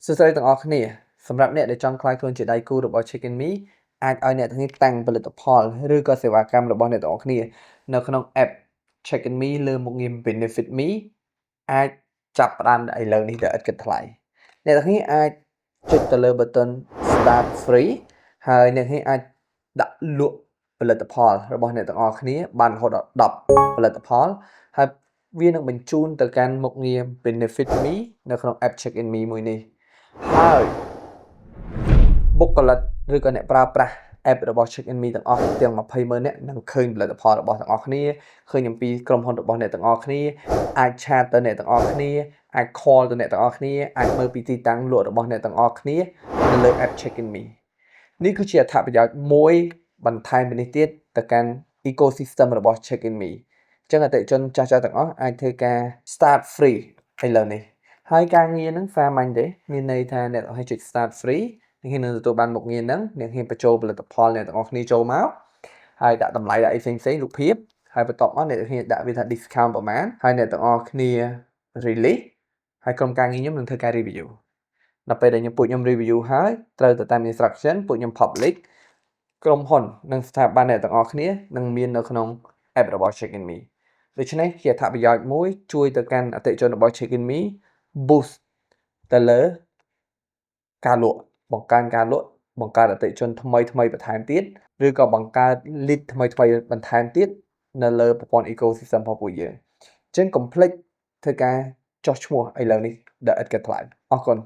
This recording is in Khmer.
សួស្តីទាំងអស់គ្នាសម្រាប់អ្នកដែលចង់ក្លាយខ្លួនជាដៃគូរបស់ Chicken Me អាចឲ្យអ្នកទាំងនេះតាំងផលិតផលឬក៏សេវាកម្មរបស់អ្នកទាំងអស់គ្នានៅក្នុង app Chicken Me លើមុខងារ Benefit Me អាចចាប់ផ្ដើមឥឡូវនេះដោយឥតគិតថ្លៃអ្នកទាំងនេះអាចចុចទៅលើ button Start Free ហើយអ្នកទាំងនេះអាចដាក់លក់ផលិតផលរបស់អ្នកទាំងអស់គ្នាបានរហូតដល់10ផលិតផលហើយវានឹងបញ្ជូនទៅកាន់មុខងារ Benefit Me នៅក្នុង app Chicken Me មួយនេះហើយបុគ្គលិកឬក៏អ្នកប្រើប្រាស់ app របស់ Chicken Me ទាំងអស់ទាំង200,000នាក់នឹងឃើញផលិតផលរបស់ទាំងអស់គ្នាឃើញអំពីក្រុមហ៊ុនរបស់អ្នកទាំងអស់គ្នាអាច chat ទៅអ្នកទាំងអស់គ្នាអាច call ទៅអ្នកទាំងអស់គ្នាអាចមើលពីទីតាំងលក់របស់អ្នកទាំងអស់គ្នានៅលើ app Chicken Me នេះគឺជាអត្ថប្រយោជន៍មួយបន្ថែមពីនេះទៀតទៅកាន់ ecosystem របស់ Chicken Me អញ្ចឹងអតិថិជនចាស់ៗទាំងអស់អាចធ្វើការ start free ឥឡូវនេះហើយការងារហ្នឹងសាមញ្ញទេមានន័យថាអ្នកឲ្យចុច start free អ្នកនឹងទទួលបានមុខងារហ្នឹងអ្នកហ៊ានបញ្ចូលផលិតផលអ្នកទាំងអស់គ្នាចូលមកហើយដាក់តម្លៃដាក់អីផ្សេងៗរូបភាពហើយបន្ទាប់មកអ្នកហ៊ានដាក់វាថា discount ប្រហែលហើយអ្នកទាំងអស់គ្នា release ហើយក្រុមការងារខ្ញុំនឹងធ្វើការ review ដល់ពេលដែលពួកខ្ញុំ review ហើយត្រូវទៅតាម instruction ពួកខ្ញុំ public ក្រុមហ៊ុននិងស្ថាប័នអ្នកទាំងអស់គ្នានឹងមាននៅក្នុង app របស់ Chicken Me ដូច្នេះជាអត្ថប្រយោជន៍មួយជួយទៅកាន់អតិថិជនរបស់ Chicken Me boost ទៅលើការលក់បង្កើនការលក់បង្កើតអតិថិជនថ្មីបន្ថែមទៀតឬក៏បង្កើត lead ថ្មីបន្ថែមទៀតនៅលើប្រព័ន្ធ ecosystem របស់ពួកយើងអញ្ចឹងកុំភ្លេចធ្វើការចុះឈ្មោះឥឡូវនេះដែលឥតគិតថ្លៃអរគុណ